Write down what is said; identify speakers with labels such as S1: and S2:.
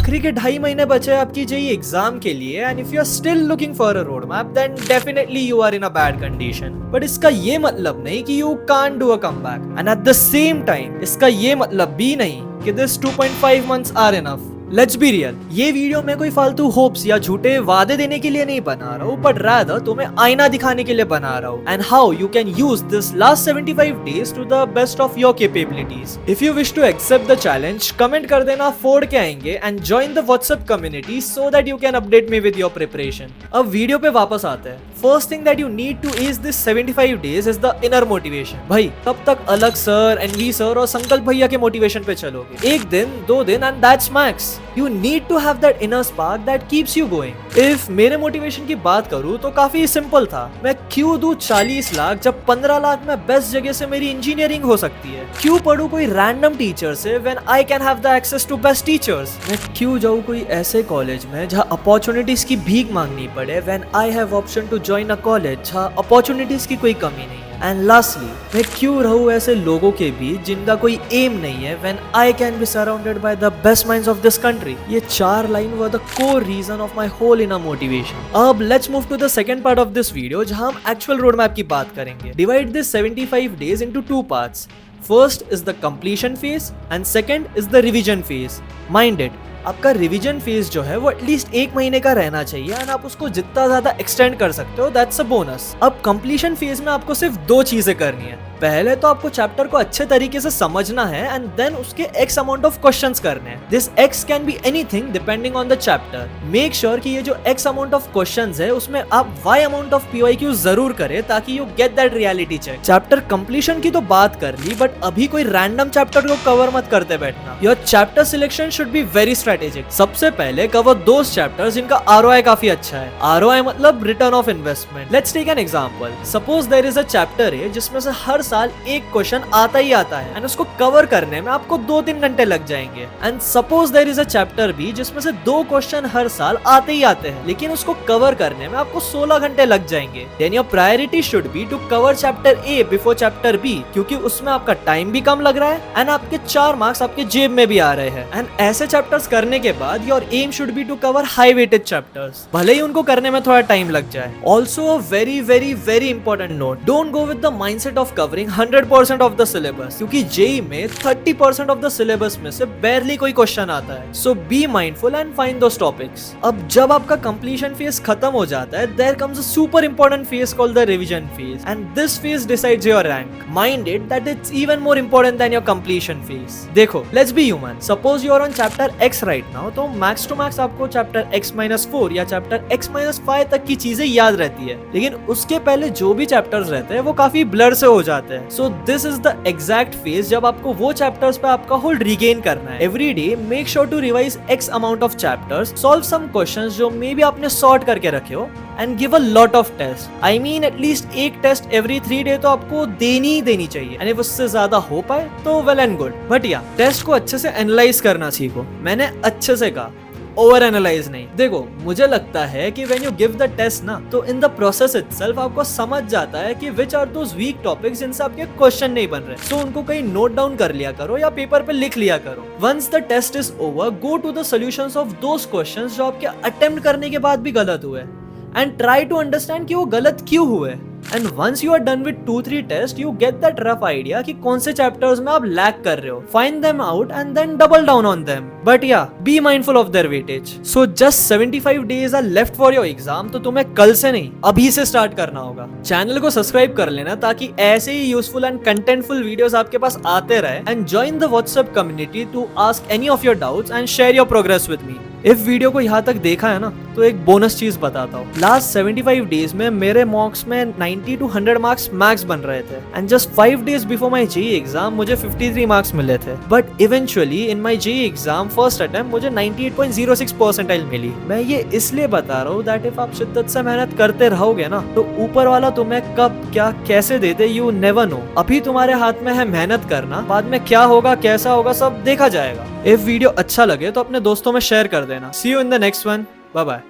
S1: आखिरी के 2.5 महीने बचे आपकी जेईई एग्जाम के लिए and if you are still looking for a road map then definitely you are in a bad condition. But इसका ये मतलब नहीं कि you can't do a comeback and at the same time इसका ये मतलब भी नहीं कि this 2.5 months are enough. Let's be real, ये वीडियो में कोई फालतू होप्स या झूठे वादे देने के लिए नहीं बना रहा हूँ, बट रादर तुम्हें आईना दिखाने के लिए बना रहा हूँ and how you can use this last 75 days to the best of your capabilities. If you wish to accept the challenge comment कर देना, फोड़ के आएंगे and join the WhatsApp community so that you can update me with your preparation. अब video पे वापस आते हैं। First thing that you need to is this 75 days is the inner motivation. भाई तब तक अलग सर, एनवी सर और संकल्प भैया के मोटिवेशन पे चलोगे, एक दिन 2 दिन and that's max. You need to have that inner spark that keeps you going. If मेरे मोटिवेशन की बात करूँ तो काफी सिंपल था। मैं क्यों दूं 40 लाख जब 15 लाख में बेस्ट जगह से मेरी इंजीनियरिंग हो सकती है? क्यों पढ़ूं कोई रैंडम टीचर से when I can have the access to best teachers? मैं क्यों जाऊँ कोई ऐसे कॉलेज में जहाँ अपॉर्चुनिटीज की भीख मांगनी पड़े when I have option to join a college जहाँ अपॉर्चुनिटीज की कोई कमी नहीं है? एंड लास्टली, मैं क्यों रहूं ऐसे लोगों के बीच जिनका कोई एम नहीं है when I can be surrounded by the best minds of this country? ये 4 line were the core reason of my whole inner motivation. अब let's move to the second part of this video जहां हम actual roadmap की बात करेंगे. Divide this 75 days into 2 parts. First is the completion phase and second is the revision phase. Mind it, आपका revision phase जो है वो at least 1 महीने का रहना चाहिए एंड आप उसको जितना ज्यादा एक्सटेंड कर सकते हो दैट्स अ बोनस। अब कंप्लीशन फेज में आपको सिर्फ 2 चीजें करनी है। पहले तो आपको चैप्टर को अच्छे तरीके से समझना है एंड देन उसके एक्स अमाउंट ऑफ क्वेश्चंस करने हैं। This x can be anything depending on the chapter. Make sure कि ये जो एक्स अमाउंट ऑफ क्वेश्चंस है उसमें आप वाई अमाउंट ऑफ पीवाईक्यू जरूर करें ताकि you get that reality check. Chapter completion की तो बात कर ली, बट अभी कोई रैंडम चैप्टर को कवर मत करते बैठना। Your chapter selection should be very strategic. सबसे पहले कवर दोस चैप्टर्स जिनका आरओआई काफी अच्छा है। आरओआई मतलब return of investment. Let's take an example. Suppose there is a chapter है जिसमें से हर साल एक क्वेश्चन आता ही आता है एंड उसको कवर करने में आपको 2-3 घंटे लग जाएंगे। And suppose there is a chapter B जिसमें से 2 क्वेश्चन हर साल आते ही आते हैं लेकिन उसको कवर करने में आपको 16 घंटे लग जाएंगे। Then your priority should be to cover chapter A before chapter B, क्योंकि उसमें आपका टाइम भी कम लग रहा है एंड आपके 4 मार्क्स आपके जेब में भी आ रहे हैं। एंड ऐसे चैप्टर्स करने के बाद your aim should be to cover high weighted chapters, भले ही उनको करने में थोड़ा टाइम लग जाए। Also a very very very important note, don't go with the mindset of covering 100% of the syllabus, क्योंकि जेईई में 30% ऑफ द सिलेबस में से barely कोई क्वेश्चन आता है। So be mindful and find those topics. अब जब आपका कंप्लीशन फेज खत्म हो जाता है, there comes a super important phase called the revision phase and this phase decides your rank. Mind it that it's even more important than your completion phase. देखो, let's be human. Suppose you are on chapter x right now, तो max to max आपको chapter x-4 या chapter x-5 तक की चीजें याद रहती है, लेकिन उसके पहले जो भी चैप्टर्स रहते हैं वो काफी ब्लर से हो जाते हैं। So this is the exact phase जब आपको वो चैप्टर्स पे आपका होल्ड रिगेन करना है। Every day make sure to revise x amount of chapters, solve some questions जो मे बी आपने सॉर्ट करके रखे हो and give a lot of test. I mean at least एक टेस्ट एवरी 3 डे तो आपको देनी ही देनी चाहिए एंड इफ उससे ज्यादा हो पाए तो वेल एंड गुड, बट या टेस्ट को अच्छे से एनालाइज करना सीखो। मैंने अच्छे से कहा, ओवर एनालाइज नहीं। देखो, मुझे लगता है कि when you give the test ना, तो इन द प्रोसेस इटसेल्फ आपको समझ जाता है कि which are those weak topics जिनसे आपके क्वेश्चन नहीं बन रहे। सो उनको कहीं नोट डाउन कर लिया करो या पेपर पे लिख लिया करो। Once the test is over, go to the solutions of those questions जो आपके अटेम्प्ट करने के बाद भी गलत हुए एंड ट्राई टू अंडरस्टैंड कि वो गलत क्यों हुए। And once you are done with 2-3 tests, you get that rough idea कि कौन से चैप्टर्स में आप लैग कर रहे हो। Find them out and then double down on them. But yeah, be mindful of their weightage. So just 75 days are left for your exam, तो तुम्हें कल से नहीं, अभी से स्टार्ट करना होगा। चैनल को सब्सक्राइब कर लेना ताकि ऐसे ही यूजफुल एंड कंटेंटफुल वीडियोस आपके पास आते रहे। And join the WhatsApp community to ask any of your doubts and share your progress with me. If video को यहाँ तक देखा है ना, तो एक बोनस चीज बताता हूँ। लास्ट 75 डेज में मेरे मॉक्स में 90 to 100 मार्क्स मैक्स बन रहे थे and just 5 days before my JEE exam मुझे 53 मार्क्स मिले थे। But eventually in my JEE exam first attempt मुझे 98.06 परसेंटाइल मिली। मैं ये इसलिए बता रहा हूँ दैट इफ आप शिद्दत से मेहनत करते रहोगे ना, तो ऊपर वाला तुम्हें कब क्या कैसे दे दे यू नेवर नो। अभी तुम्हारे हाथ में है मेहनत करना, बाद में क्या होगा कैसा होगा सब देखा जाएगा। इफ वीडियो अच्छा लगे तो अपने दोस्तों में शेयर कर देना। See you in the next one, bye bye.